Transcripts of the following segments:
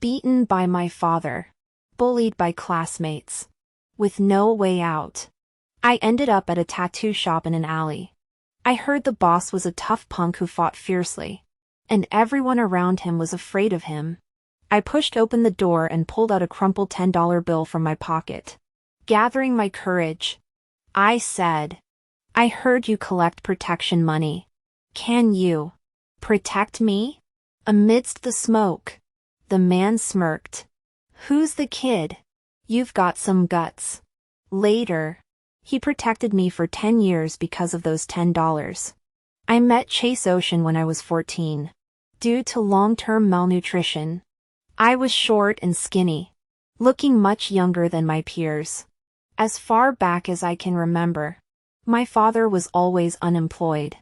Beaten by my father. Bullied by classmates. With no way out. I ended up at a tattoo shop in an alley. I heard the boss was a tough punk who fought fiercely. And everyone around him was afraid of him. I pushed open the door and pulled out a crumpled $10 bill from my pocket. Gathering my courage, I said, "I heard you collect protection money. Can you protect me?" Amidst the smoke, the man smirked. "Who's the kid? You've got some guts." Later, he protected me for 10 years because of those $10. I met Chase Ocean when I was 14. Due to long-term malnutrition, I was short and skinny, looking much younger than my peers. As far back as I can remember, my father was always unemployed.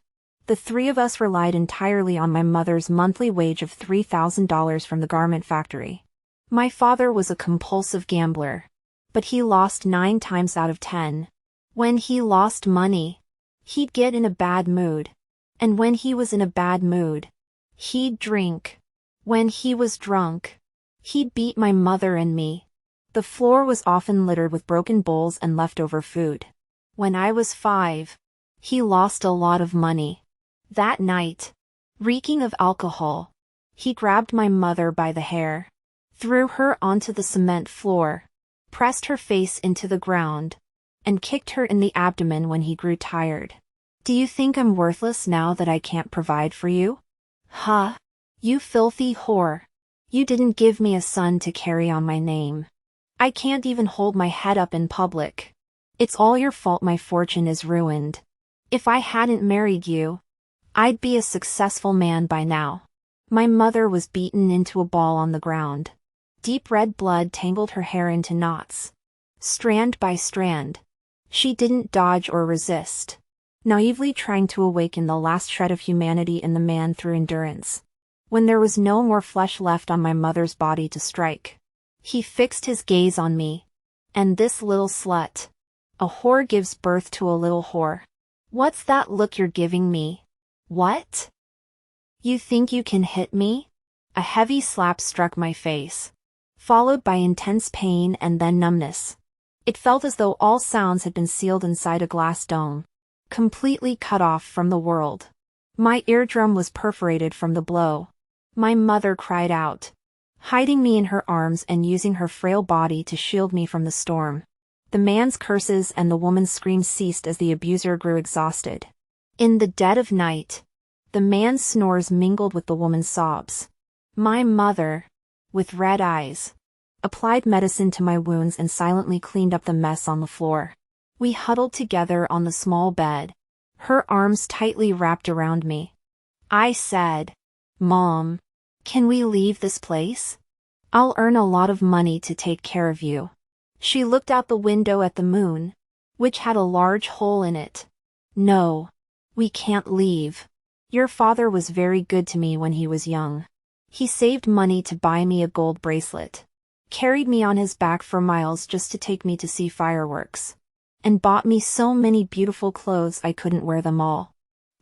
The three of us relied entirely on my mother's monthly wage of $3,000 from the garment factory. My father was a compulsive gambler, but he lost 9 times out of 10. When he lost money, he'd get in a bad mood. And when he was in a bad mood, he'd drink. When he was drunk, he'd beat my mother and me. The floor was often littered with broken bowls and leftover food. When I was 5, he lost a lot of money. That night, reeking of alcohol, he grabbed my mother by the hair, threw her onto the cement floor, pressed her face into the ground, and kicked her in the abdomen when he grew tired. "Do you think I'm worthless now that I can't provide for you? Huh? You filthy whore. You didn't give me a son to carry on my name. I can't even hold my head up in public. It's all your fault my fortune is ruined. If I hadn't married you, I'd be a successful man by now." My mother was beaten into a ball on the ground. Deep red blood tangled her hair into knots. Strand by strand. She didn't dodge or resist, naively trying to awaken the last shred of humanity in the man through endurance. When there was no more flesh left on my mother's body to strike, he fixed his gaze on me. "And this little slut. A whore gives birth to a little whore. What's that look you're giving me? What? You think you can hit me?" A heavy slap struck my face, followed by intense pain and then numbness. It felt as though all sounds had been sealed inside a glass dome, completely cut off from the world. My eardrum was perforated from the blow. My mother cried out, hiding me in her arms and using her frail body to shield me from the storm. The man's curses and the woman's screams ceased as the abuser grew exhausted. In the dead of night, the man's snores mingled with the woman's sobs. My mother, with red eyes, applied medicine to my wounds and silently cleaned up the mess on the floor. We huddled together on the small bed, her arms tightly wrapped around me. I said, "Mom, can we leave this place? I'll earn a lot of money to take care of you." She looked out the window at the moon, which had a large hole in it. "No, we can't leave. Your father was very good to me when he was young. He saved money to buy me a gold bracelet, carried me on his back for miles just to take me to see fireworks, and bought me so many beautiful clothes I couldn't wear them all."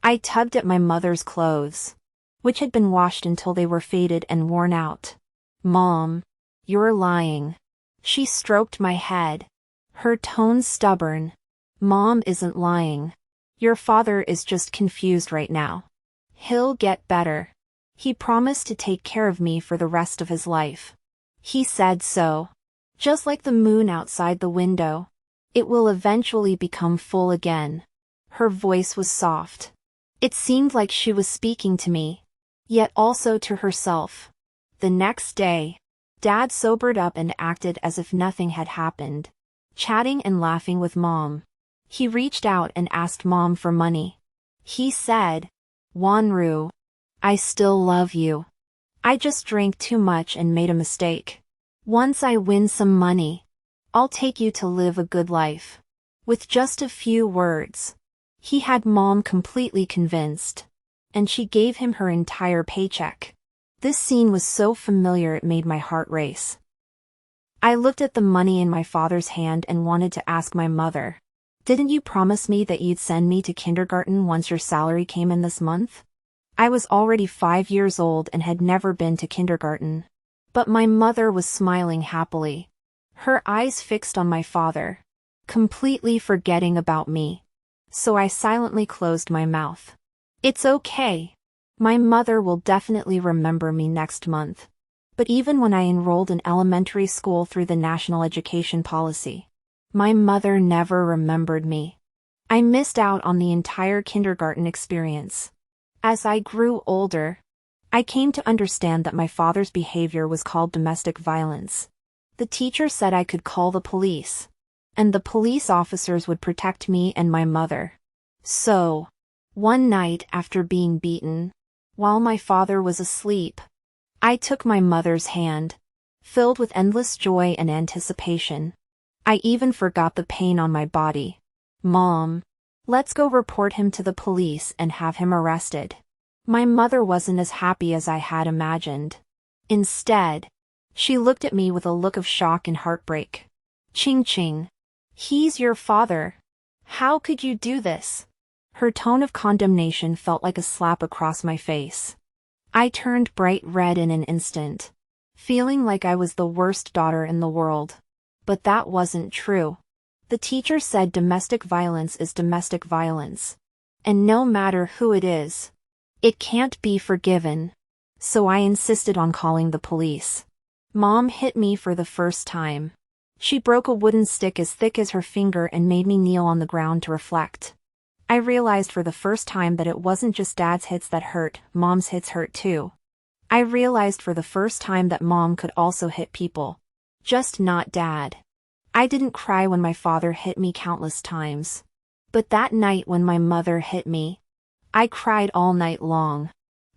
I tugged at my mother's clothes, which had been washed until they were faded and worn out. "Mom, you're lying." She stroked my head, her tone stubborn. "Mom isn't lying. Your father is just confused right now. He'll get better. He promised to take care of me for the rest of his life. He said so. Just like the moon outside the window, it will eventually become full again." Her voice was soft. It seemed like she was speaking to me, yet also to herself. The next day, Dad sobered up and acted as if nothing had happened, chatting and laughing with Mom. He reached out and asked Mom for money. He said, "Wanru, I still love you. I just drank too much and made a mistake. Once I win some money, I'll take you to live a good life." With just a few words, he had Mom completely convinced, and she gave him her entire paycheck. This scene was so familiar it made my heart race. I looked at the money in my father's hand and wanted to ask my mother, "Didn't you promise me that you'd send me to kindergarten once your salary came in this month?" I was already 5 years old and had never been to kindergarten. But my mother was smiling happily, her eyes fixed on my father, completely forgetting about me. So I silently closed my mouth. It's okay. My mother will definitely remember me next month. But even when I enrolled in elementary school through the national education policy, my mother never remembered me. I missed out on the entire kindergarten experience. As I grew older, I came to understand that my father's behavior was called domestic violence. The teacher said I could call the police, and the police officers would protect me and my mother. So, one night after being beaten, while my father was asleep, I took my mother's hand, filled with endless joy and anticipation. I even forgot the pain on my body. Mom, let's go report him to the police and have him arrested. My mother wasn't as happy as I had imagined. Instead, she looked at me with a look of shock and heartbreak. Ching Ching. He's your father. How could you do this? Her tone of condemnation felt like a slap across my face. I turned bright red in an instant, feeling like I was the worst daughter in the world. But that wasn't true. The teacher said domestic violence is domestic violence. And no matter who it is, it can't be forgiven. So I insisted on calling the police. Mom hit me for the first time. She broke a wooden stick as thick as her finger and made me kneel on the ground to reflect. I realized for the first time that it wasn't just Dad's hits that hurt, Mom's hits hurt too. I realized for the first time that Mom could also hit people. Just not Dad. I didn't cry when my father hit me countless times. But that night when my mother hit me, I cried all night long.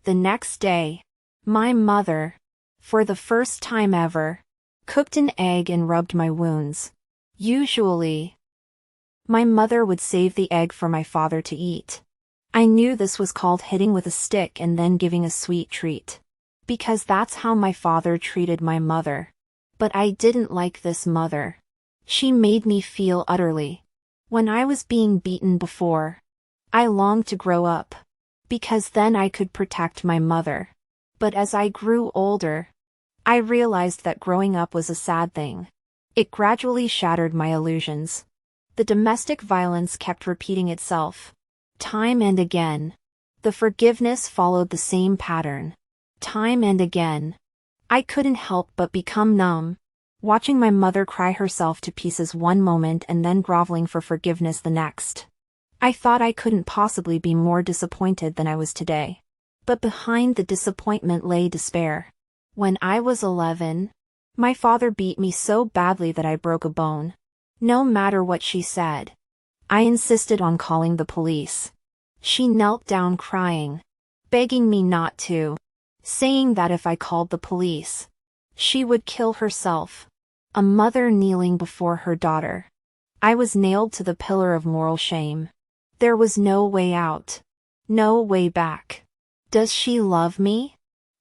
The next day, my mother, for the first time ever, cooked an egg and rubbed my wounds. Usually, my mother would save the egg for my father to eat. I knew this was called hitting with a stick and then giving a sweet treat. Because that's how my father treated my mother. But I didn't like this mother. She made me feel utterly. When I was being beaten before, I longed to grow up, because then I could protect my mother. But as I grew older, I realized that growing up was a sad thing. It gradually shattered my illusions. The domestic violence kept repeating itself. Time and again. The forgiveness followed the same pattern. Time and again. I couldn't help but become numb, watching my mother cry herself to pieces one moment and then groveling for forgiveness the next. I thought I couldn't possibly be more disappointed than I was today. But behind the disappointment lay despair. When I was 11, my father beat me so badly that I broke a bone. No matter what she said, I insisted on calling the police. She knelt down crying, begging me not to, saying that if I called the police, she would kill herself. A mother kneeling before her daughter. I was nailed to the pillar of moral shame. There was no way out. No way back. Does she love me?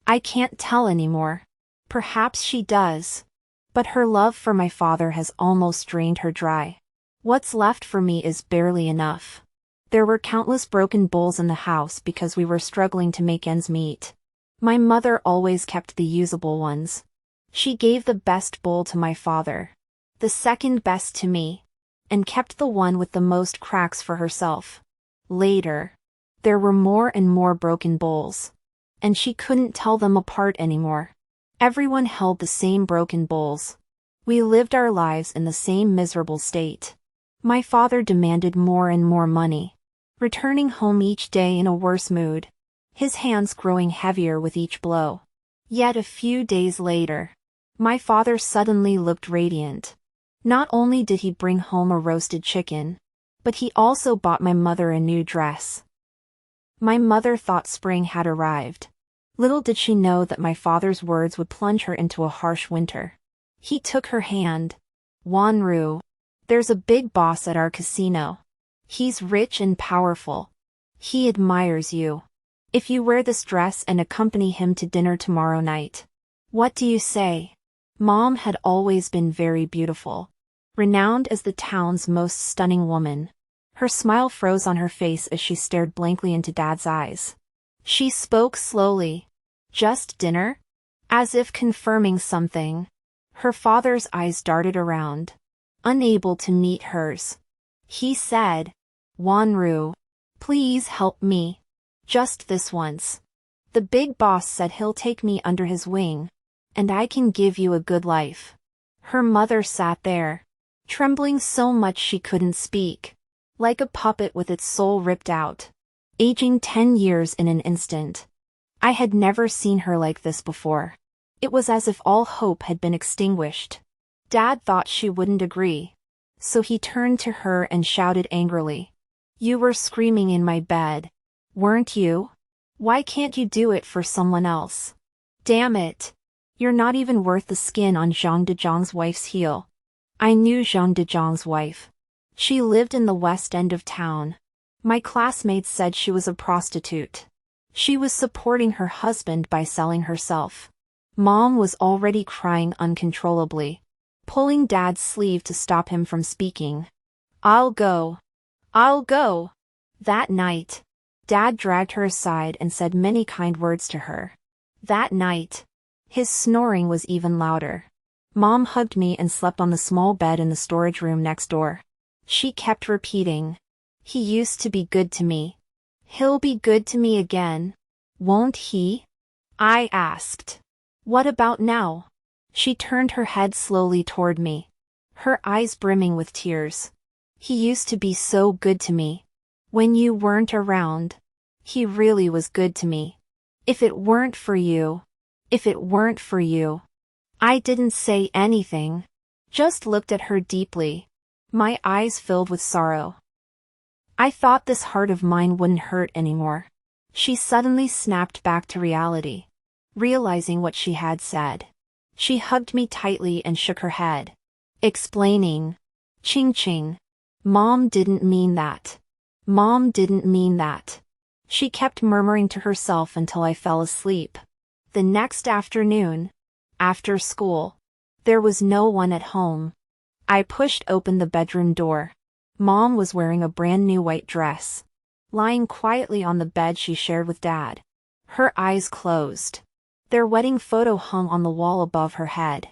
I can't tell anymore. Perhaps she does. But her love for my father has almost drained her dry. What's left for me is barely enough. There were countless broken bowls in the house because we were struggling to make ends meet. My mother always kept the usable ones. She gave the best bowl to my father, the second best to me, and kept the one with the most cracks for herself. Later, there were more and more broken bowls, and she couldn't tell them apart anymore. Everyone held the same broken bowls. We lived our lives in the same miserable state. My father demanded more and more money, returning home each day in a worse mood, his hands growing heavier with each blow. Yet a few days later, my father suddenly looked radiant. Not only did he bring home a roasted chicken, but he also bought my mother a new dress. My mother thought spring had arrived. Little did she know that my father's words would plunge her into a harsh winter. He took her hand. Wanru, there's a big boss at our casino. He's rich and powerful. He admires you. If you wear this dress and accompany him to dinner tomorrow night. What do you say? Mom had always been very beautiful, renowned as the town's most stunning woman. Her smile froze on her face as she stared blankly into Dad's eyes. She spoke slowly. Just dinner? As if confirming something. Her father's eyes darted around, unable to meet hers. He said, "Wanru, please help me. Just this once. The big boss said he'll take me under his wing, and I can give you a good life." Her mother sat there, trembling so much she couldn't speak, like a puppet with its soul ripped out, aging 10 years in an instant. I had never seen her like this before. It was as if all hope had been extinguished. Dad thought she wouldn't agree, so he turned to her and shouted angrily, "You were screaming in my bed, weren't you? Why can't you do it for someone else? Damn it. You're not even worth the skin on Jean de Jong's wife's heel." I knew Jean de Jong's wife. She lived in the west end of town. My classmates said she was a prostitute. She was supporting her husband by selling herself. Mom was already crying uncontrollably, pulling Dad's sleeve to stop him from speaking. "I'll go. I'll go." That night, Dad dragged her aside and said many kind words to her. That night, his snoring was even louder. Mom hugged me and slept on the small bed in the storage room next door. She kept repeating, "He used to be good to me. He'll be good to me again, won't he?" I asked, "What about now?" She turned her head slowly toward me, her eyes brimming with tears. "He used to be so good to me. When you weren't around, he really was good to me. If it weren't for you, if it weren't for you." I didn't say anything, just looked at her deeply, my eyes filled with sorrow. I thought this heart of mine wouldn't hurt anymore. She suddenly snapped back to reality, realizing what she had said. She hugged me tightly and shook her head, explaining, "Ching Ching, Mom didn't mean that. Mom didn't mean that." She kept murmuring to herself until I fell asleep. The next afternoon, after school, there was no one at home. I pushed open the bedroom door. Mom was wearing a brand new white dress, lying quietly on the bed she shared with Dad. Her eyes closed. Their wedding photo hung on the wall above her head.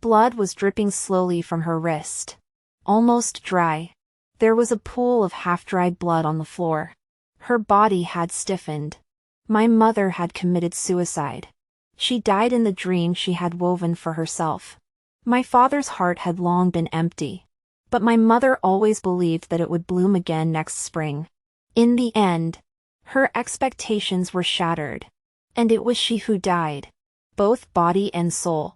Blood was dripping slowly from her wrist, almost dry. There was a pool of half-dried blood on the floor. Her body had stiffened. My mother had committed suicide. She died in the dream she had woven for herself. My father's heart had long been empty, but my mother always believed that it would bloom again next spring. In the end, her expectations were shattered, and it was she who died, both body and soul.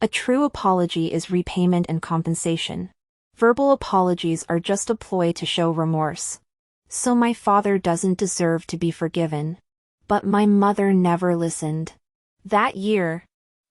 A true apology is repayment and compensation. Verbal apologies are just a ploy to show remorse. So my father doesn't deserve to be forgiven. But my mother never listened. That year,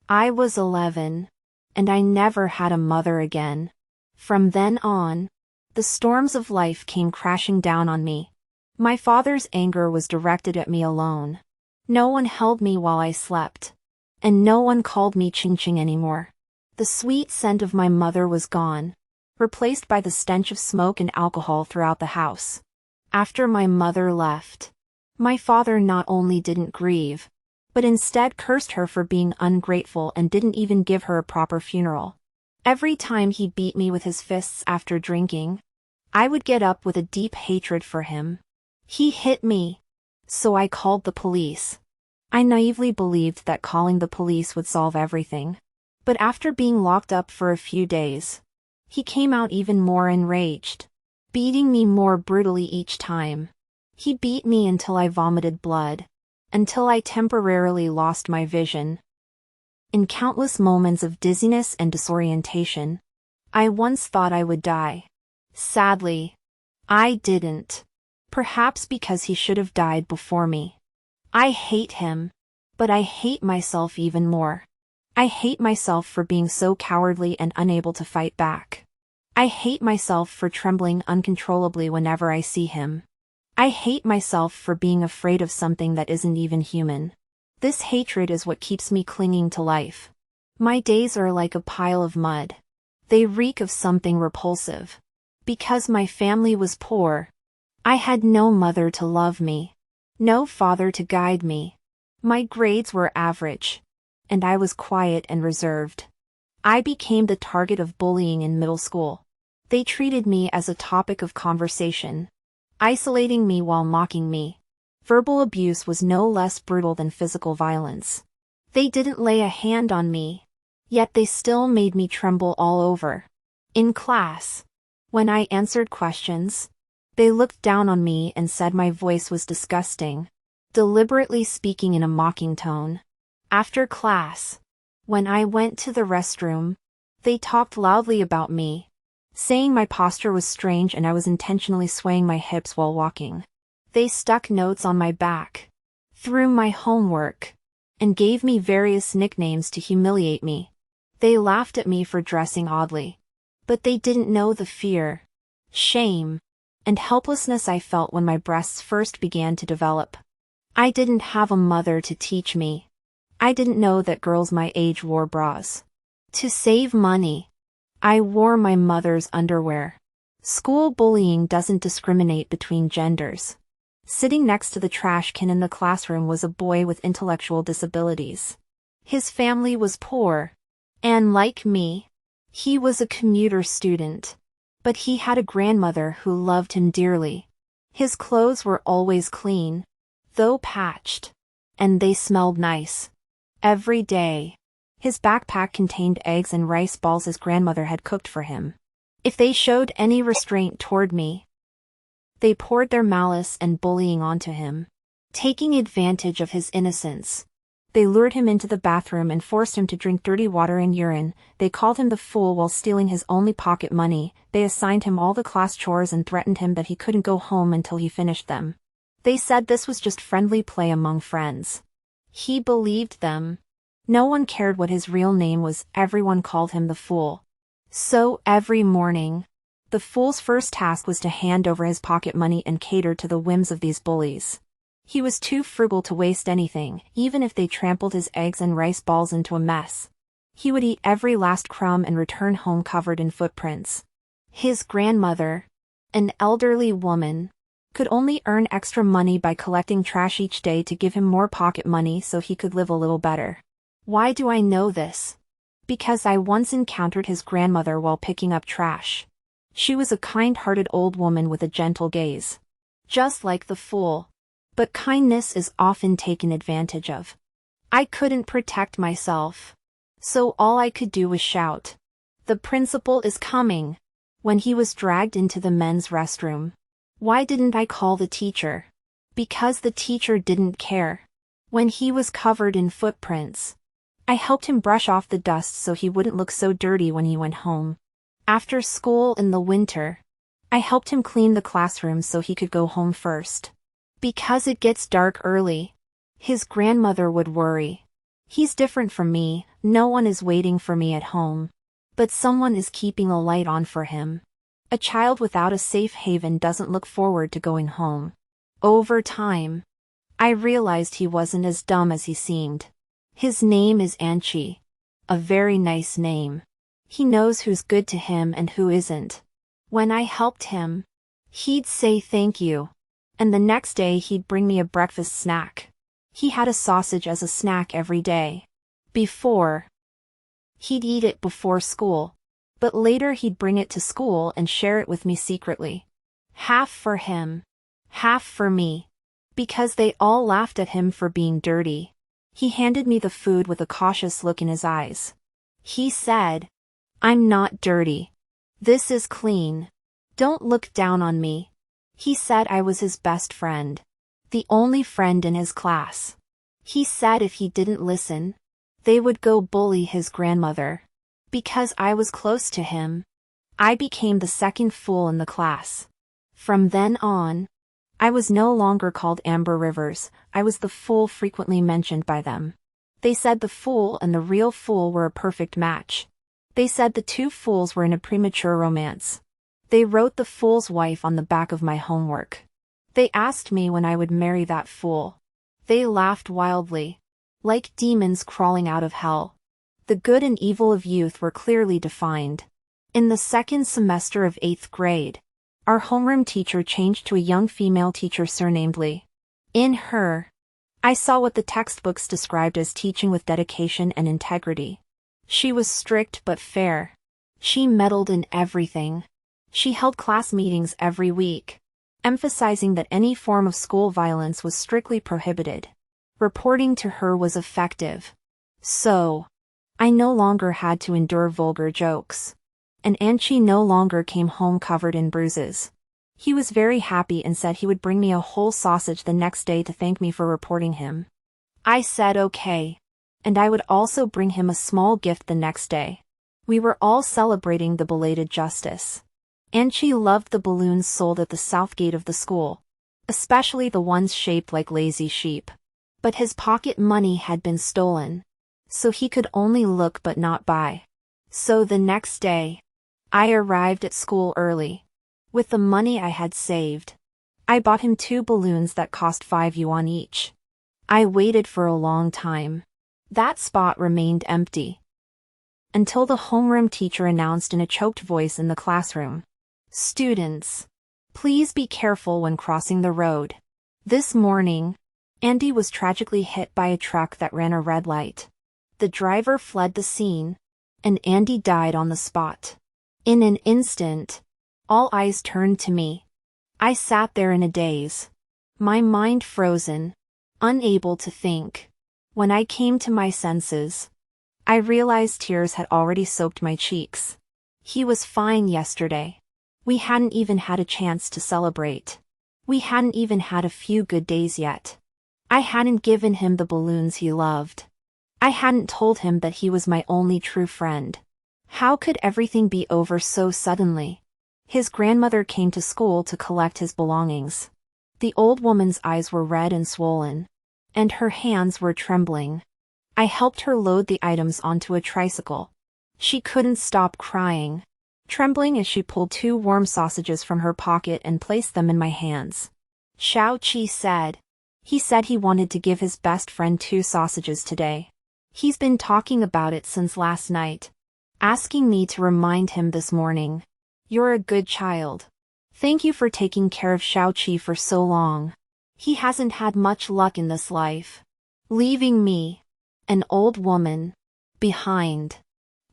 I was 11, and I never had a mother again. From then on, the storms of life came crashing down on me. My father's anger was directed at me alone. No one held me while I slept, and no one called me Ching Ching anymore. The sweet scent of my mother was gone, replaced by the stench of smoke and alcohol throughout the house. After my mother left, my father not only didn't grieve, but instead cursed her for being ungrateful and didn't even give her a proper funeral. Every time he beat me with his fists after drinking, I would get up with a deep hatred for him. He hit me, so I called the police. I naively believed that calling the police would solve everything. But after being locked up for a few days, he came out even more enraged, beating me more brutally each time. He beat me until I vomited blood, until I temporarily lost my vision. In countless moments of dizziness and disorientation, I once thought I would die. Sadly, I didn't. Perhaps because he should have died before me. I hate him, but I hate myself even more. I hate myself for being so cowardly and unable to fight back. I hate myself for trembling uncontrollably whenever I see him. I hate myself for being afraid of something that isn't even human. This hatred is what keeps me clinging to life. My days are like a pile of mud. They reek of something repulsive. Because my family was poor, I had no mother to love me, no father to guide me. My grades were average, and I was quiet and reserved. I became the target of bullying in middle school. They treated me as a topic of conversation, isolating me while mocking me. Verbal abuse was no less brutal than physical violence. They didn't lay a hand on me, yet they still made me tremble all over. In class, when I answered questions, they looked down on me and said my voice was disgusting, deliberately speaking in a mocking tone. After class, when I went to the restroom, they talked loudly about me, saying my posture was strange and I was intentionally swaying my hips while walking. They stuck notes on my back, threw my homework, and gave me various nicknames to humiliate me. They laughed at me for dressing oddly, but they didn't know the fear, shame, and helplessness I felt when my breasts first began to develop. I didn't have a mother to teach me. I didn't know that girls my age wore bras. To save money, I wore my mother's underwear. School bullying doesn't discriminate between genders. Sitting next to the trash can in the classroom was a boy with intellectual disabilities. His family was poor, and like me, he was a commuter student. But he had a grandmother who loved him dearly. His clothes were always clean, though patched, and they smelled nice. Every day, his backpack contained eggs and rice balls his grandmother had cooked for him. If they showed any restraint toward me, they poured their malice and bullying onto him. Taking advantage of his innocence, they lured him into the bathroom and forced him to drink dirty water and urine. They called him the fool while stealing his only pocket money. They assigned him all the class chores and threatened him that he couldn't go home until he finished them. They said this was just friendly play among friends. He believed them. No one cared what his real name was, everyone called him the fool. So every morning, the fool's first task was to hand over his pocket money and cater to the whims of these bullies. He was too frugal to waste anything, even if they trampled his eggs and rice balls into a mess. He would eat every last crumb and return home covered in footprints. His grandmother, an elderly woman, could only earn extra money by collecting trash each day to give him more pocket money so he could live a little better. Why do I know this? Because I once encountered his grandmother while picking up trash. She was a kind-hearted old woman with a gentle gaze. Just like the fool. But kindness is often taken advantage of. I couldn't protect myself, so all I could do was shout, "The principal is coming!" when he was dragged into the men's restroom. Why didn't I call the teacher? Because the teacher didn't care. When he was covered in footprints, I helped him brush off the dust so he wouldn't look so dirty when he went home. After school in the winter, I helped him clean the classroom so he could go home first. Because it gets dark early, his grandmother would worry. He's different from me, no one is waiting for me at home. But someone is keeping a light on for him. A child without a safe haven doesn't look forward to going home. Over time, I realized he wasn't as dumb as he seemed. His name is Anchi. A very nice name. He knows who's good to him and who isn't. When I helped him, he'd say thank you. And the next day he'd bring me a breakfast snack. He had a sausage as a snack every day. He'd eat it before school. But later he'd bring it to school and share it with me secretly. Half for him, half for me. Because they all laughed at him for being dirty. He handed me the food with a cautious look in his eyes. He said, "I'm not dirty. This is clean. Don't look down on me." He said I was his best friend. The only friend in his class. He said if he didn't listen, they would go bully his grandmother. Because I was close to him, I became the second fool in the class. From then on, I was no longer called Amber Rivers, I was the fool frequently mentioned by them. They said the fool and the real fool were a perfect match. They said the two fools were in a premature romance. They wrote the fool's wife on the back of my homework. They asked me when I would marry that fool. They laughed wildly, like demons crawling out of hell. The good and evil of youth were clearly defined. In the second semester of 8th grade, our homeroom teacher changed to a young female teacher surnamed Lee. In her, I saw what the textbooks described as teaching with dedication and integrity. She was strict but fair. She meddled in everything. She held class meetings every week, emphasizing that any form of school violence was strictly prohibited. Reporting to her was effective. So, I no longer had to endure vulgar jokes. And Anchi no longer came home covered in bruises. He was very happy and said he would bring me a whole sausage the next day to thank me for reporting him. I said okay. And I would also bring him a small gift the next day. We were all celebrating the belated justice. Anchi loved the balloons sold at the south gate of the school, especially the ones shaped like lazy sheep. But his pocket money had been stolen, so he could only look but not buy. So the next day, I arrived at school early. With the money I had saved, I bought him 2 balloons that cost 5 yuan each. I waited for a long time. That spot remained empty. Until the homeroom teacher announced in a choked voice in the classroom, "Students, please be careful when crossing the road." This morning, Andy was tragically hit by a truck that ran a red light. The driver fled the scene, and Andy died on the spot. In an instant, all eyes turned to me. I sat there in a daze, my mind frozen, unable to think. When I came to my senses, I realized tears had already soaked my cheeks. He was fine yesterday. We hadn't even had a chance to celebrate. We hadn't even had a few good days yet. I hadn't given him the balloons he loved. I hadn't told him that he was my only true friend. How could everything be over so suddenly? His grandmother came to school to collect his belongings. The old woman's eyes were red and swollen, and her hands were trembling. I helped her load the items onto a tricycle. She couldn't stop crying, trembling as she pulled 2 warm sausages from her pocket and placed them in my hands. Xiao Qi said. He said he wanted to give his best friend 2 sausages today. He's been talking about it since last night, asking me to remind him this morning. You're a good child. Thank you for taking care of Xiao Qi for so long. He hasn't had much luck in this life, leaving me, an old woman, behind.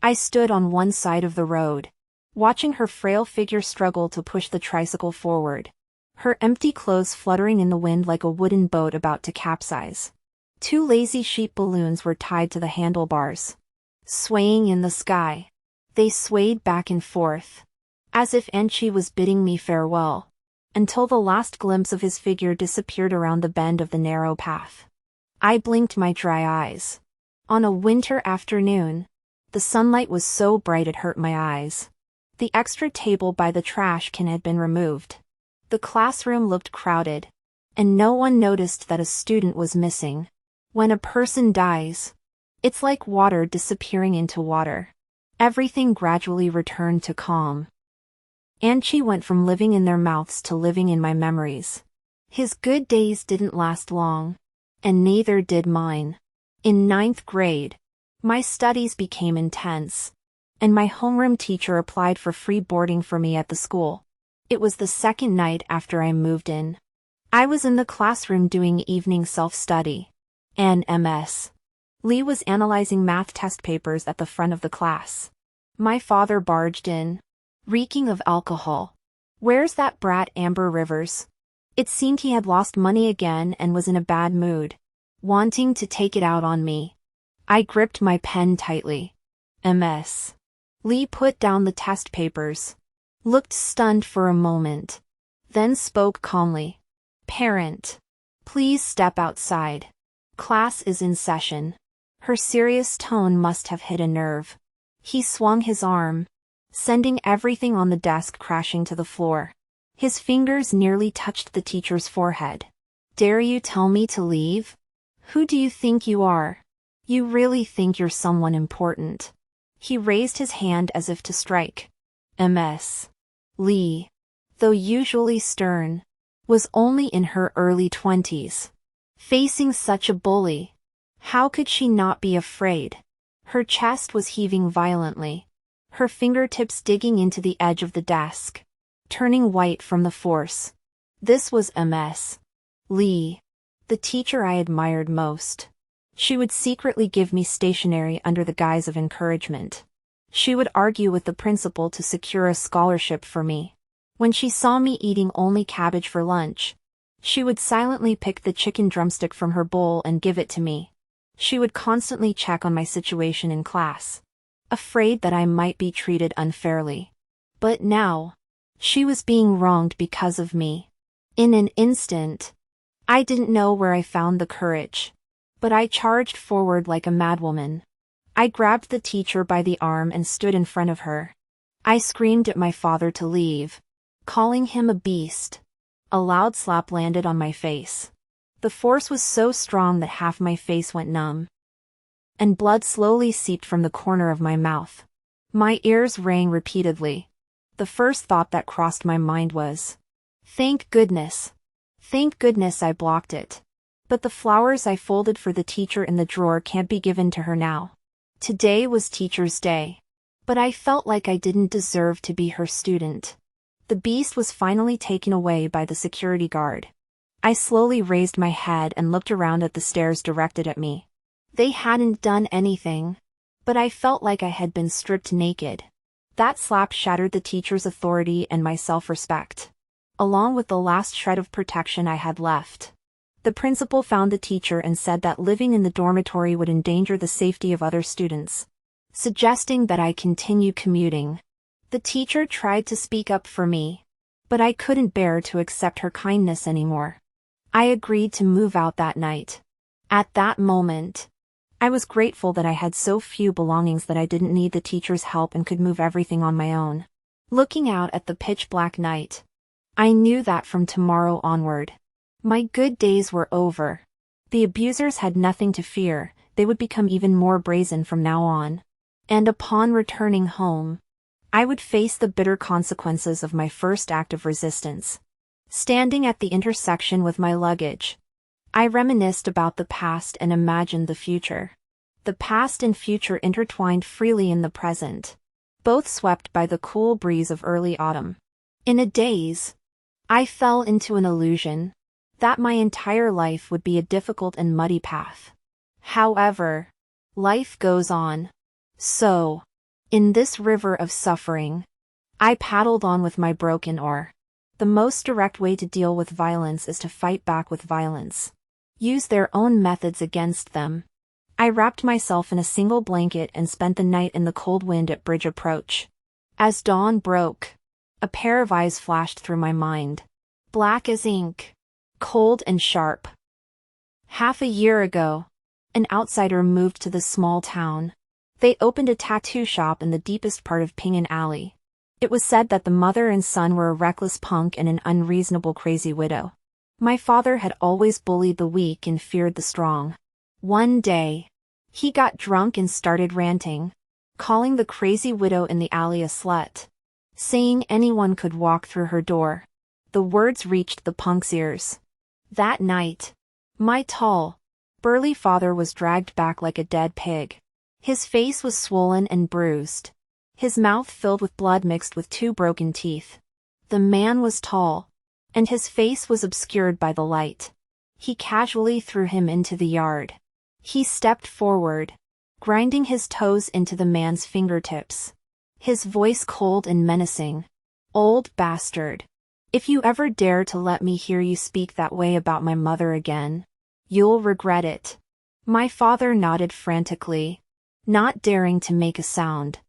I stood on one side of the road, watching her frail figure struggle to push the tricycle forward, her empty clothes fluttering in the wind like a wooden boat about to capsize. 2 lazy sheep balloons were tied to the handlebars, swaying in the sky. They swayed back and forth, as if Anchi was bidding me farewell, until the last glimpse of his figure disappeared around the bend of the narrow path. I blinked my dry eyes. On a winter afternoon, the sunlight was so bright it hurt my eyes. The extra table by the trash can had been removed. The classroom looked crowded, and no one noticed that a student was missing. When a person dies, it's like water disappearing into water. Everything gradually returned to calm. Anchi went from living in their mouths to living in my memories. His good days didn't last long, and neither did mine. In 9th grade, my studies became intense, and my homeroom teacher applied for free boarding for me at the school. It was the second night after I moved in. I was in the classroom doing evening self-study. And Ms. Lee was analyzing math test papers at the front of the class. My father barged in, reeking of alcohol. "Where's that brat Amber Rivers?" It seemed he had lost money again and was in a bad mood, wanting to take it out on me. I gripped my pen tightly. Ms. Lee put down the test papers, looked stunned for a moment, then spoke calmly. "Parent, please step outside. Class is in session." Her serious tone must have hit a nerve. He swung his arm, sending everything on the desk crashing to the floor. His fingers nearly touched the teacher's forehead. "Dare you tell me to leave? Who do you think you are? You really think you're someone important?" He raised his hand as if to strike. Ms. Lee, though usually stern, was only in her early 20s. Facing such a bully, how could she not be afraid? Her chest was heaving violently, her fingertips digging into the edge of the desk, turning white from the force. This was Ms. Lee, the teacher I admired most. She would secretly give me stationery under the guise of encouragement. She would argue with the principal to secure a scholarship for me. When she saw me eating only cabbage for lunch, she would silently pick the chicken drumstick from her bowl and give it to me. She would constantly check on my situation in class, afraid that I might be treated unfairly. But now, she was being wronged because of me. In an instant, I didn't know where I found the courage, but I charged forward like a madwoman. I grabbed the teacher by the arm and stood in front of her. I screamed at my father to leave, calling him a beast. A loud slap landed on my face. The force was so strong that half my face went numb, and blood slowly seeped from the corner of my mouth. My ears rang repeatedly. The first thought that crossed my mind was, "Thank goodness. Thank goodness I blocked it. But the flowers I folded for the teacher in the drawer can't be given to her now." Today was Teacher's Day, but I felt like I didn't deserve to be her student. The beast was finally taken away by the security guard. I slowly raised my head and looked around at the stares directed at me. They hadn't done anything, but I felt like I had been stripped naked. That slap shattered the teacher's authority and my self-respect, along with the last shred of protection I had left. The principal found the teacher and said that living in the dormitory would endanger the safety of other students, suggesting that I continue commuting. The teacher tried to speak up for me, but I couldn't bear to accept her kindness anymore. I agreed to move out that night. At that moment, I was grateful that I had so few belongings that I didn't need the teacher's help and could move everything on my own. Looking out at the pitch-black night, I knew that from tomorrow onward, my good days were over. The abusers had nothing to fear, they would become even more brazen from now on. And upon returning home, I would face the bitter consequences of my first act of resistance. Standing at the intersection with my luggage, I reminisced about the past and imagined the future. The past and future intertwined freely in the present, both swept by the cool breeze of early autumn. In a daze, I fell into an illusion that my entire life would be a difficult and muddy path. However, life goes on. So, in this river of suffering, I paddled on with my broken oar. The most direct way to deal with violence is to fight back with violence. Use their own methods against them. I wrapped myself in a single blanket and spent the night in the cold wind at bridge approach. As dawn broke, a pair of eyes flashed through my mind. Black as ink, cold and sharp. Half a year ago, an outsider moved to this small town. They opened a tattoo shop in the deepest part of Pingan Alley. It was said that the mother and son were a reckless punk and an unreasonable crazy widow. My father had always bullied the weak and feared the strong. One day, he got drunk and started ranting, calling the crazy widow in the alley a slut, saying anyone could walk through her door. The words reached the punk's ears. That night, my tall, burly father was dragged back like a dead pig. His face was swollen and bruised, his mouth filled with blood mixed with two broken teeth. The man was tall, and his face was obscured by the light. He casually threw him into the yard. He stepped forward, grinding his toes into the man's fingertips. His voice cold and menacing. "Old bastard. If you ever dare to let me hear you speak that way about my mother again, you'll regret it." My father nodded frantically, not daring to make a sound.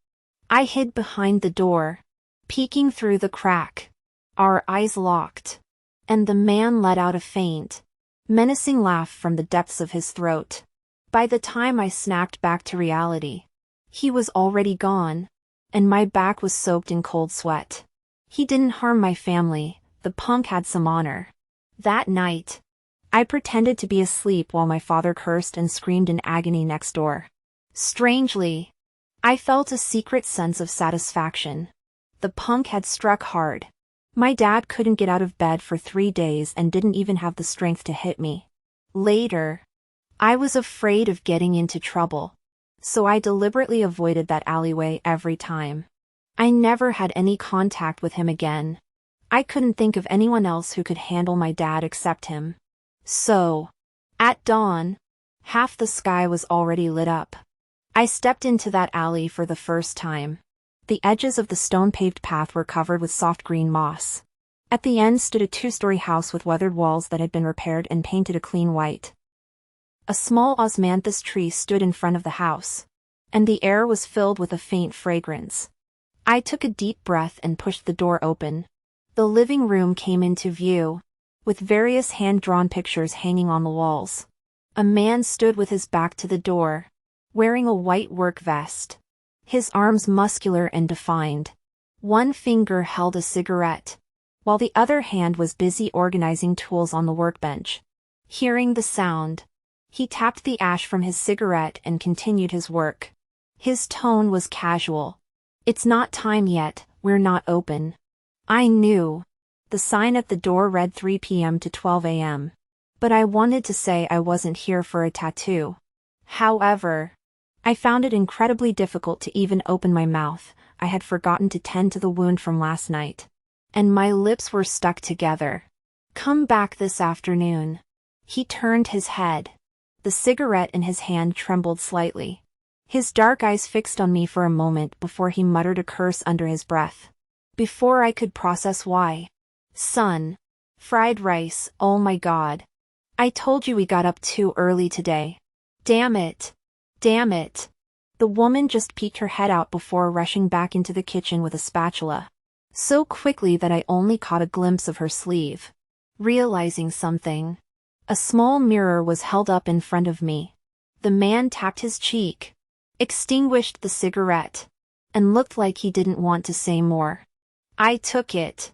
I hid behind the door, peeking through the crack. Our eyes locked, and the man let out a faint, menacing laugh from the depths of his throat. By the time I snapped back to reality, he was already gone, and my back was soaked in cold sweat. He didn't harm my family, the punk had some honor. That night, I pretended to be asleep while my father cursed and screamed in agony next door. Strangely, I felt a secret sense of satisfaction. The punk had struck hard. My dad couldn't get out of bed for 3 days and didn't even have the strength to hit me. Later, I was afraid of getting into trouble, so I deliberately avoided that alleyway every time. I never had any contact with him again. I couldn't think of anyone else who could handle my dad except him. So, At dawn, half the sky was already lit up. I stepped into that alley for the first time. The edges of the stone-paved path were covered with soft green moss. At the end stood a two-story house with weathered walls that had been repaired and painted a clean white. A small osmanthus tree stood in front of the house, and the air was filled with a faint fragrance. I took a deep breath and pushed the door open. The living room came into view, with various hand-drawn pictures hanging on the walls. A man stood with his back to the door, wearing a white work vest. His arms muscular and defined. One finger held a cigarette, while the other hand was busy organizing tools on the workbench. Hearing the sound, he tapped the ash from his cigarette and continued his work. His tone was casual. "It's not time yet, we're not open." I knew. The sign at the door read 3 p.m. to 12 a.m. But I wanted to say I wasn't here for a tattoo. However, I found it incredibly difficult to even open my mouth. I had forgotten to tend to the wound from last night, and my lips were stuck together. "Come back this afternoon." He turned his head. The cigarette in his hand trembled slightly. His dark eyes fixed on me for a moment before he muttered a curse under his breath. Before I could process why. "Son. Fried rice, oh my God. I told you we got up too early today. Damn it. Damn it." The woman just peeked her head out before rushing back into the kitchen with a spatula. So quickly that I only caught a glimpse of her sleeve. Realizing something, a small mirror was held up in front of me. The man tapped his cheek, extinguished the cigarette, and looked like he didn't want to say more. I took it.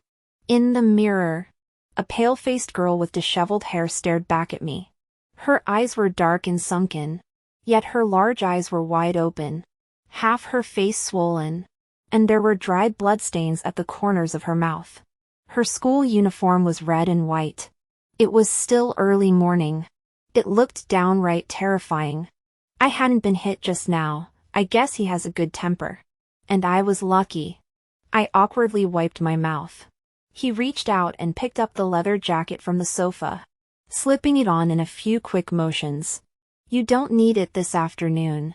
In the mirror, a pale-faced girl with disheveled hair stared back at me. Her eyes were dark and sunken, yet her large eyes were wide open, half her face swollen, and there were dried bloodstains at the corners of her mouth. Her school uniform was red and white. It was still early morning. It looked downright terrifying. I hadn't been hit just now. I guess he has a good temper. And I was lucky. I awkwardly wiped my mouth. He reached out and picked up the leather jacket from the sofa, slipping it on in a few quick motions. "You don't need it this afternoon.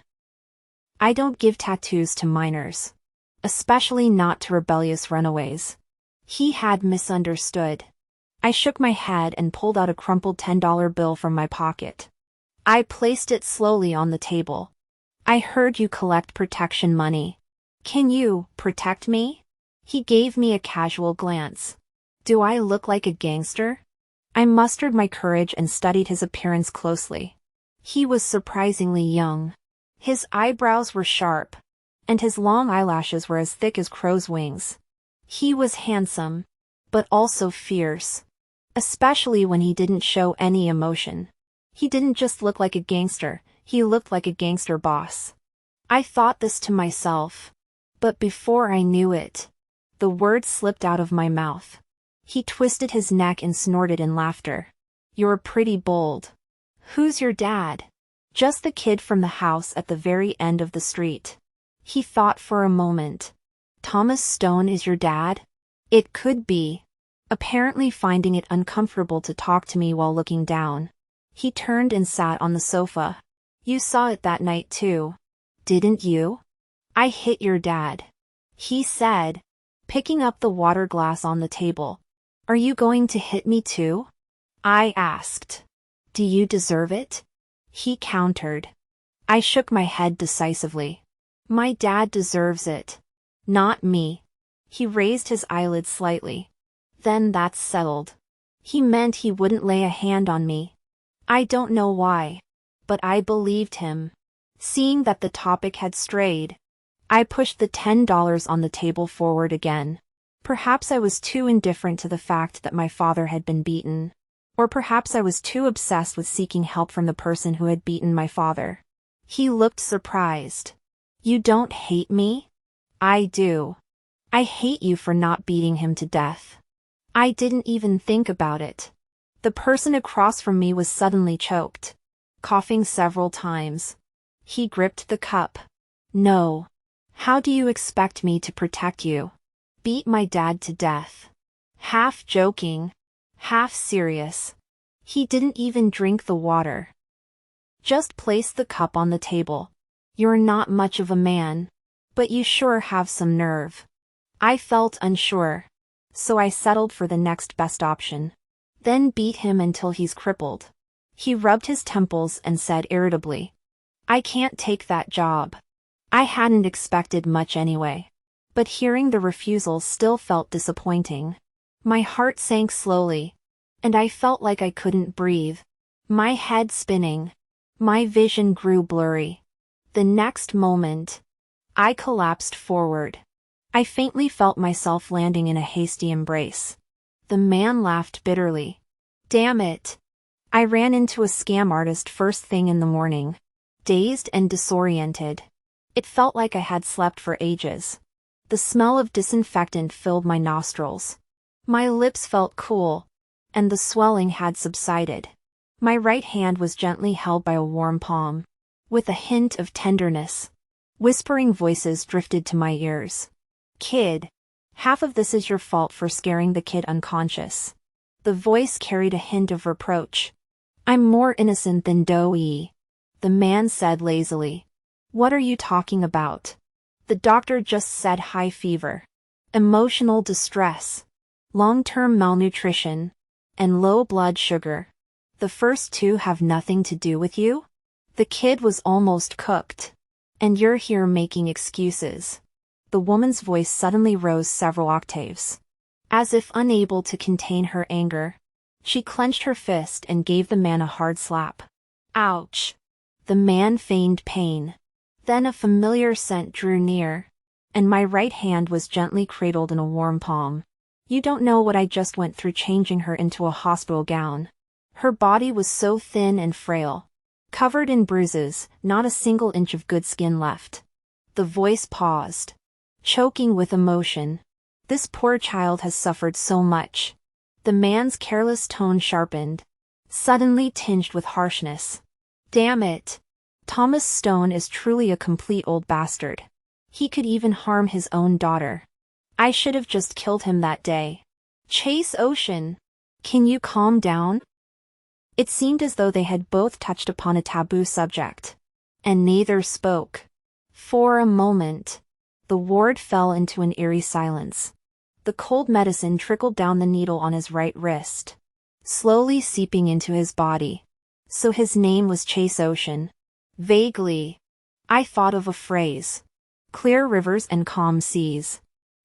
I don't give tattoos to minors. Especially not to rebellious runaways." He had misunderstood. I shook my head and pulled out a crumpled $10 bill from my pocket. I placed it slowly on the table. "I heard you collect protection money. Can you protect me?" He gave me a casual glance. "Do I look like a gangster?" I mustered my courage and studied his appearance closely. He was surprisingly young. His eyebrows were sharp, and his long eyelashes were as thick as crow's wings. He was handsome, but also fierce, especially when he didn't show any emotion. He didn't just look like a gangster, he looked like a gangster boss. I thought this to myself, but before I knew it, the words slipped out of my mouth. He twisted his neck and snorted in laughter. "You're pretty bold. Who's your dad?" "Just the kid from the house at the very end of the street." He thought for a moment. "Thomas Stone is your dad?" It could be. Apparently finding it uncomfortable to talk to me while looking down, he turned and sat on the sofa. "You saw it that night too, didn't you?" "I hit your dad," he said, picking up the water glass on the table. "Are you going to hit me too?" I asked. "Do you deserve it?" he countered. I shook my head decisively. "My dad deserves it. Not me." He raised his eyelids slightly. "Then that's settled." He meant he wouldn't lay a hand on me. I don't know why, but I believed him. Seeing that the topic had strayed, I pushed the $10 on the table forward again. Perhaps I was too indifferent to the fact that my father had been beaten. Or perhaps I was too obsessed with seeking help from the person who had beaten my father. He looked surprised. "You don't hate me?" "I do. I hate you for not beating him to death." I didn't even think about it. The person across from me was suddenly choked, coughing several times. He gripped the cup. "No. How do you expect me to protect you? Beat my dad to death?" Half joking, half serious, He didn't even drink the water. Just place the cup on the table. You're not much of a man, but you sure have some nerve. I felt unsure, so I settled for the next best option. Then beat him until he's crippled. He rubbed his temples and said irritably, I can't take that job. I hadn't expected much anyway. But hearing the refusal still felt disappointing. My heart sank slowly, and I felt like I couldn't breathe. My head spinning. My vision grew blurry. The next moment, I collapsed forward. I faintly felt myself landing in a hasty embrace. The man laughed bitterly. Damn it. I ran into a scam artist first thing in the morning. Dazed and disoriented. It felt like I had slept for ages. The smell of disinfectant filled my nostrils. My lips felt cool, and the swelling had subsided. My right hand was gently held by a warm palm. With a hint of tenderness, whispering voices drifted to my ears. Kid, half of this is your fault for scaring the kid unconscious. The voice carried a hint of reproach. I'm more innocent than Doe. The man said lazily. What are you talking about? The doctor just said high fever, emotional distress, long-term malnutrition, and low blood sugar. The first two have nothing to do with you? The kid was almost cooked. And you're here making excuses. The woman's voice suddenly rose several octaves. As if unable to contain her anger, she clenched her fist and gave the man a hard slap. Ouch! The man feigned pain. Then a familiar scent drew near, and my right hand was gently cradled in a warm palm. You don't know what I just went through changing her into a hospital gown. Her body was so thin and frail, covered in bruises, not a single inch of good skin left. The voice paused, choking with emotion. This poor child has suffered so much. The man's careless tone sharpened, suddenly tinged with harshness. Damn it! Thomas Stone is truly a complete old bastard. He could even harm his own daughter. I should have just killed him that day. Chase Ocean, can you calm down? It seemed as though they had both touched upon a taboo subject, and neither spoke. For a moment, the ward fell into an eerie silence. The cold medicine trickled down the needle on his right wrist, slowly seeping into his body. So his name was Chase Ocean. Vaguely, I thought of a phrase. Clear rivers and calm seas.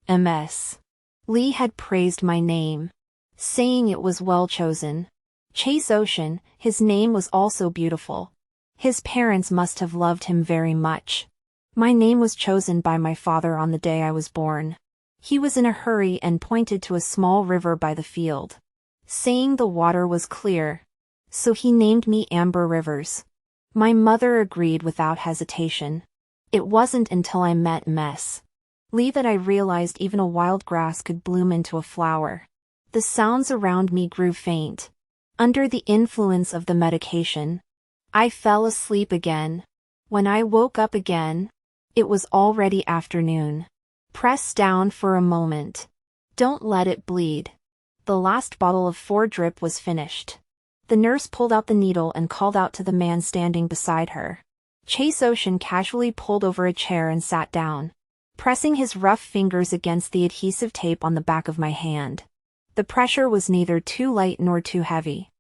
MS. Lee had praised my name, saying it was well chosen. Chase Ocean, his name was also beautiful. His parents must have loved him very much. My name was chosen by my father on the day I was born. He was in a hurry and pointed to a small river by the field, saying the water was clear. So he named me Amber Rivers. My mother agreed without hesitation. It wasn't until I met Lee that I realized even a wild grass could bloom into a flower. The sounds around me grew faint. Under the influence of the medication, I fell asleep again. When I woke up again, it was already afternoon. Press down for a moment. Don't let it bleed. The last bottle of 4-drip was finished. The nurse pulled out the needle and called out to the man standing beside her. Chase Ocean casually pulled over a chair and sat down, pressing his rough fingers against the adhesive tape on the back of my hand. The pressure was neither too light nor too heavy.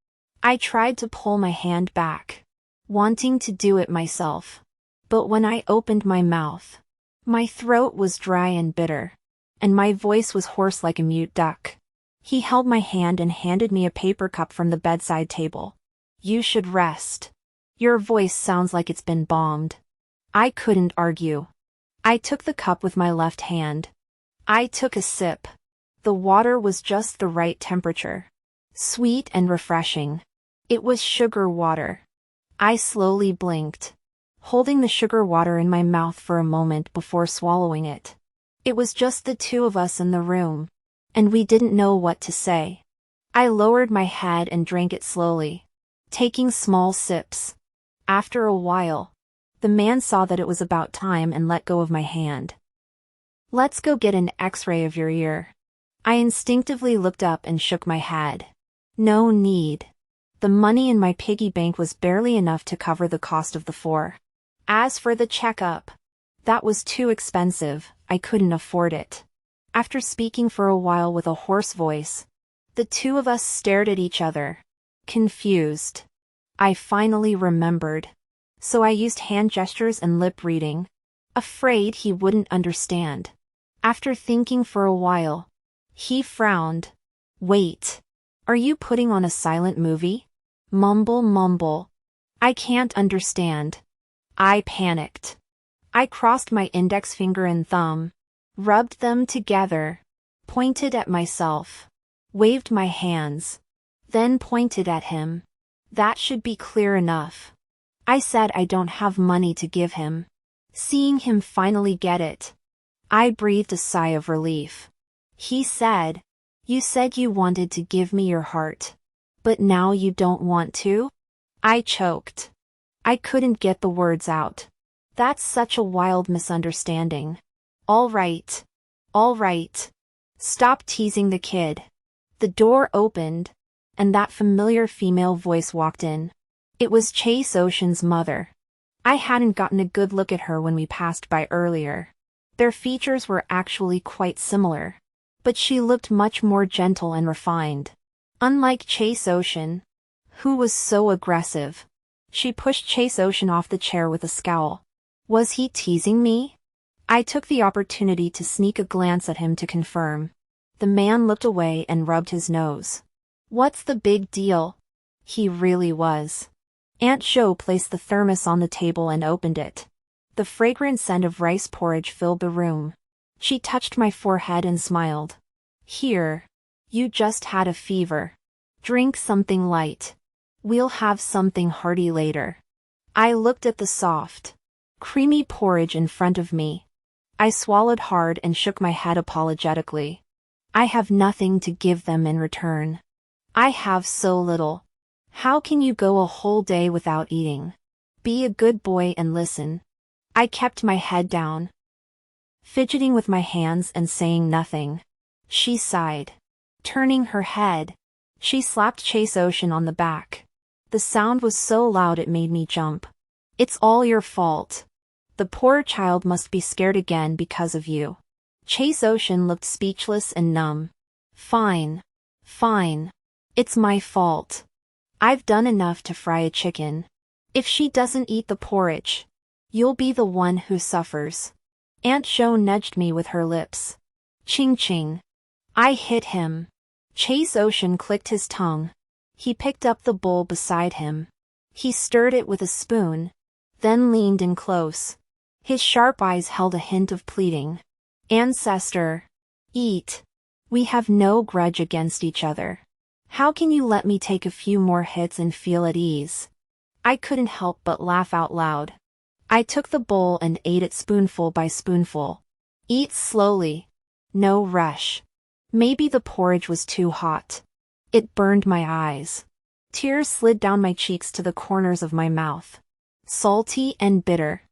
I tried to pull my hand back, wanting to do it myself. But when I opened my mouth, my throat was dry and bitter, and my voice was hoarse like a mute duck. He held my hand and handed me a paper cup from the bedside table. You should rest. Your voice sounds like it's been bombed. I couldn't argue. I took the cup with my left hand. I took a sip. The water was just the right temperature. Sweet and refreshing. It was sugar water. I slowly blinked, holding the sugar water in my mouth for a moment before swallowing it. It was just the two of us in the room, and we didn't know what to say. I lowered my head and drank it slowly, taking small sips. After a while, the man saw that it was about time and let go of my hand. Let's go get an X-ray of your ear. I instinctively looked up and shook my head. No need. The money in my piggy bank was barely enough to cover the cost of the 4. As for the checkup, that was too expensive, I couldn't afford it. After speaking for a while with a hoarse voice, the two of us stared at each other, confused. I finally remembered. So I used hand gestures and lip reading, afraid he wouldn't understand. After thinking for a while, he frowned. Wait. Are you putting on a silent movie? Mumble mumble. I can't understand. I panicked. I crossed my index finger and thumb, rubbed them together, pointed at myself, waved my hands, then pointed at him. That should be clear enough. I said I don't have money to give him. Seeing him finally get it, I breathed a sigh of relief. He said, "You said you wanted to give me your heart. But now you don't want to?" I choked. I couldn't get the words out. That's such a wild misunderstanding. All right. All right. Stop teasing the kid. The door opened, and that familiar female voice walked in. It was Chase Ocean's mother. I hadn't gotten a good look at her when we passed by earlier. Their features were actually quite similar, but she looked much more gentle and refined. Unlike Chase Ocean, who was so aggressive. She pushed Chase Ocean off the chair with a scowl. Was he teasing me? I took the opportunity to sneak a glance at him to confirm. The man looked away and rubbed his nose. What's the big deal? He really was. Aunt Jo placed the thermos on the table and opened it. The fragrant scent of rice porridge filled the room. She touched my forehead and smiled. Here. You just had a fever. Drink something light. We'll have something hearty later. I looked at the soft, creamy porridge in front of me. I swallowed hard and shook my head apologetically. I have nothing to give them in return. I have so little. How can you go a whole day without eating? Be a good boy and listen. I kept my head down, fidgeting with my hands and saying nothing. She sighed. Turning her head, she slapped Chase Ocean on the back. The sound was so loud it made me jump. It's all your fault. The poor child must be scared again because of you. Chase Ocean looked speechless and numb. Fine. Fine. It's my fault. I've done enough to fry a chicken. If she doesn't eat the porridge, you'll be the one who suffers. Aunt Jo nudged me with her lips. Ching ching. I hit him. Chase Ocean clicked his tongue. He picked up the bowl beside him. He stirred it with a spoon, then leaned in close. His sharp eyes held a hint of pleading. Ancestor. Eat. We have no grudge against each other. How can you let me take a few more hits and feel at ease? I couldn't help but laugh out loud. I took the bowl and ate it spoonful by spoonful. Eat slowly. No rush. Maybe the porridge was too hot. It burned my eyes. Tears slid down my cheeks to the corners of my mouth. Salty and bitter.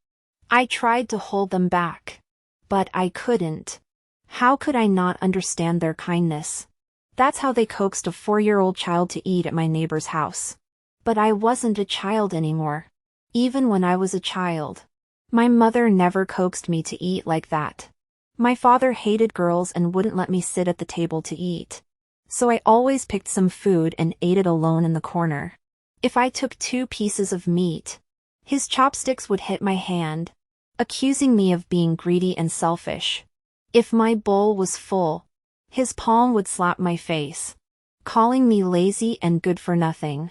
I tried to hold them back. But I couldn't. How could I not understand their kindness? That's how they coaxed a 4-year-old child to eat at my neighbor's house. But I wasn't a child anymore. Even when I was a child, my mother never coaxed me to eat like that. My father hated girls and wouldn't let me sit at the table to eat. So I always picked some food and ate it alone in the corner. If I took 2 pieces of meat, his chopsticks would hit my hand, accusing me of being greedy and selfish. If my bowl was full, his palm would slap my face, calling me lazy and good for nothing.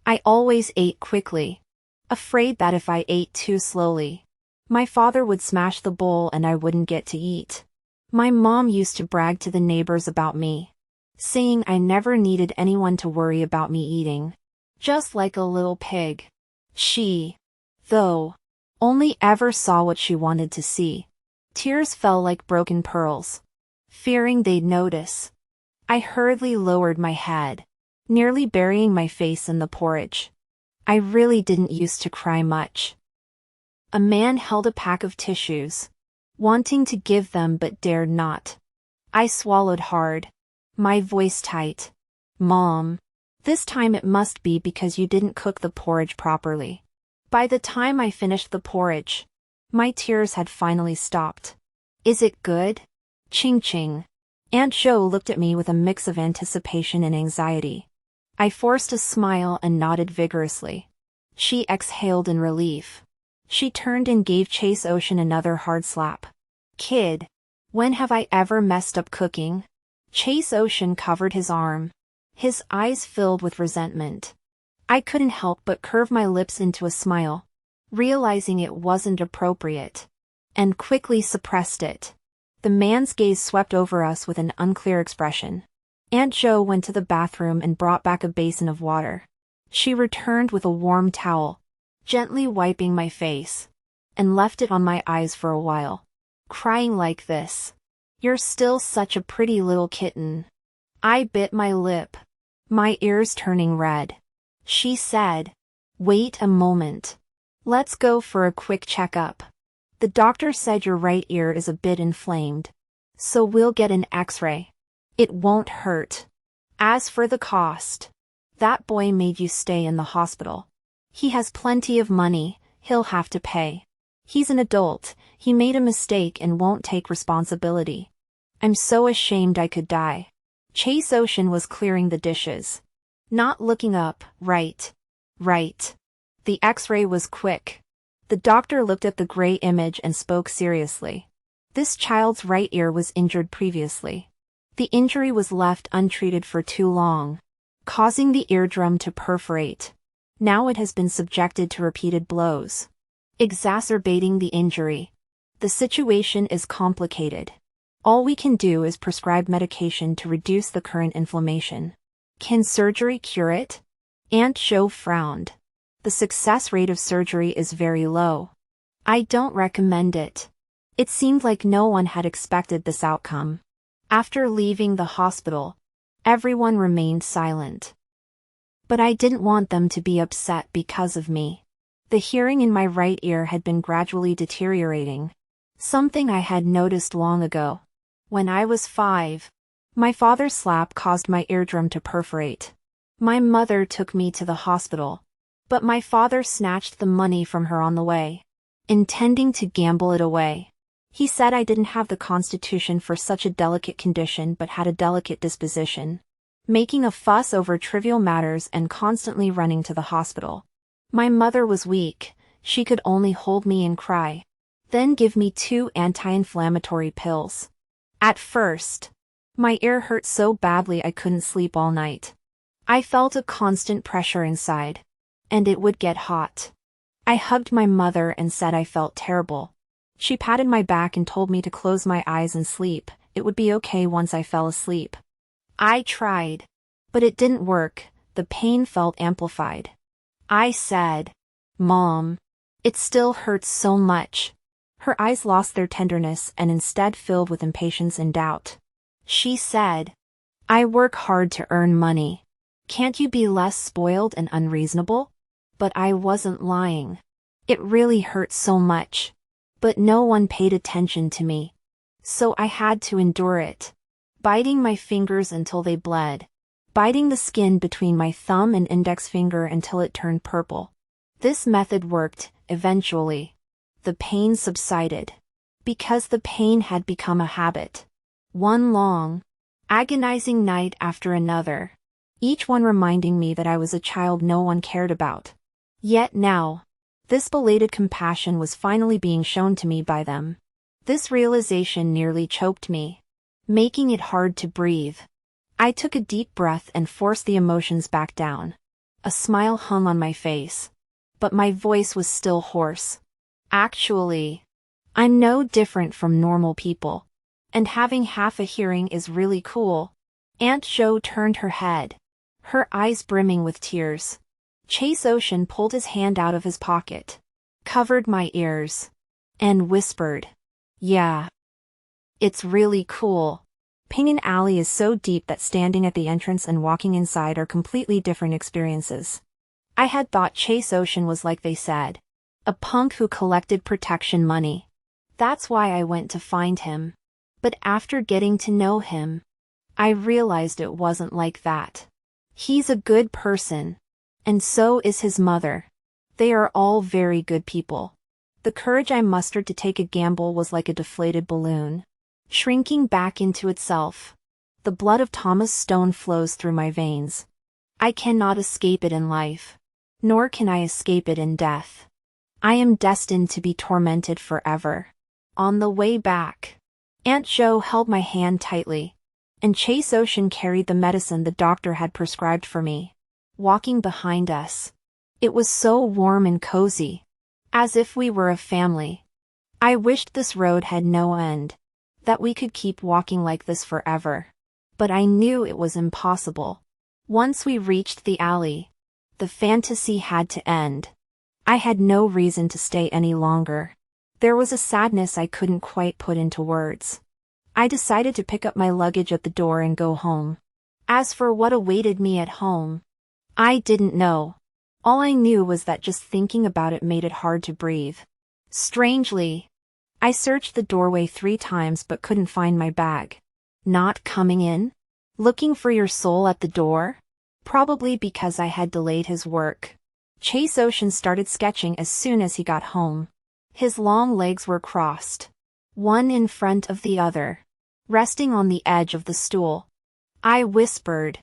I always ate quickly, afraid that if I ate too slowly, my father would smash the bowl and I wouldn't get to eat. My mom used to brag to the neighbors about me, saying I never needed anyone to worry about me eating. Just like a little pig. She, though, only ever saw what she wanted to see. Tears fell like broken pearls. Fearing they'd notice, I hurriedly lowered my head, nearly burying my face in the porridge. I really didn't used to cry much. A man held a pack of tissues, wanting to give them but dared not. I swallowed hard, my voice tight. Mom, This time it must be because you didn't cook the porridge properly. By the time I finished the porridge, my tears had finally stopped. Is it good? Ching ching. Aunt Jo looked at me with a mix of anticipation and anxiety. I forced a smile and nodded vigorously. She exhaled in relief. She turned and gave Chase Ocean another hard slap. Kid, when have I ever messed up cooking? Chase Ocean covered his arm. His eyes filled with resentment. I couldn't help but curve my lips into a smile, realizing it wasn't appropriate, and quickly suppressed it. The man's gaze swept over us with an unclear expression. Aunt Jo went to the bathroom and brought back a basin of water. She returned with a warm towel, gently wiping my face, and left it on my eyes for a while, crying like this. You're still such a pretty little kitten. I bit my lip, my ears turning red. She said, wait a moment. Let's go for a quick checkup. The doctor said your right ear is a bit inflamed, so we'll get an X-ray. It won't hurt. As for the cost, that boy made you stay in the hospital. He has plenty of money, he'll have to pay. He's an adult, he made a mistake and won't take responsibility. I'm so ashamed I could die. Chase Ocean was clearing the dishes. Not looking up, right. The X-ray was quick. The doctor looked at the gray image and spoke seriously. This child's right ear was injured previously. The injury was left untreated for too long, causing the eardrum to perforate. Now it has been subjected to repeated blows, exacerbating the injury. The situation is complicated. All we can do is prescribe medication to reduce the current inflammation. Can surgery cure it? Aunt Jo frowned. The success rate of surgery is very low. I don't recommend it. It seemed like no one had expected this outcome. After leaving the hospital, everyone remained silent. But I didn't want them to be upset because of me. The hearing in my right ear had been gradually deteriorating, something I had noticed long ago. When I was 5, my father's slap caused my eardrum to perforate. My mother took me to the hospital, but my father snatched the money from her on the way, intending to gamble it away. He said I didn't have the constitution for such a delicate condition but had a delicate disposition, making a fuss over trivial matters and constantly running to the hospital. My mother was weak, she could only hold me and cry, then give me 2 anti-inflammatory pills. At first, my ear hurt so badly I couldn't sleep all night. I felt a constant pressure inside, and it would get hot. I hugged my mother and said I felt terrible. She patted my back and told me to close my eyes and sleep, it would be okay once I fell asleep. I tried, but it didn't work, the pain felt amplified. I said, Mom, it still hurts so much. Her eyes lost their tenderness and instead filled with impatience and doubt. She said, I work hard to earn money. Can't you be less spoiled and unreasonable? But I wasn't lying. It really hurt so much. But no one paid attention to me. So I had to endure it. Biting my fingers until they bled. Biting the skin between my thumb and index finger until it turned purple. This method worked, eventually. The pain subsided. Because the pain had become a habit. One long, agonizing night after another. Each one reminding me that I was a child no one cared about. Yet now, this belated compassion was finally being shown to me by them. This realization nearly choked me, making it hard to breathe. I took a deep breath and forced the emotions back down. A smile hung on my face, but my voice was still hoarse. Actually, I'm no different from normal people, and having half a hearing is really cool. Aunt Jo turned her head, her eyes brimming with tears. Chase Ocean pulled his hand out of his pocket, covered my ears, and whispered, Yeah. It's really cool. Pinion Alley is so deep that standing at the entrance and walking inside are completely different experiences. I had thought Chase Ocean was like they said, a punk who collected protection money. That's why I went to find him. But after getting to know him, I realized it wasn't like that. He's a good person. And so is his mother. They are all very good people. The courage I mustered to take a gamble was like a deflated balloon, shrinking back into itself. The blood of Thomas Stone flows through my veins. I cannot escape it in life. Nor can I escape it in death. I am destined to be tormented forever. On the way back, Aunt Jo held my hand tightly, and Chase Ocean carried the medicine the doctor had prescribed for me. Walking behind us, it was so warm and cozy, as if we were a family. I wished this road had no end, that we could keep walking like this forever. But I knew it was impossible. Once we reached the alley, the fantasy had to end. I had no reason to stay any longer. There was a sadness I couldn't quite put into words. I decided to pick up my luggage at the door and go home. As for what awaited me at home, I didn't know. All I knew was that just thinking about it made it hard to breathe. Strangely, I searched the doorway 3 times but couldn't find my bag. Not coming in? Looking for your soul at the door? Probably because I had delayed his work. Chase Ocean started sketching as soon as he got home. His long legs were crossed, one in front of the other, resting on the edge of the stool. I whispered,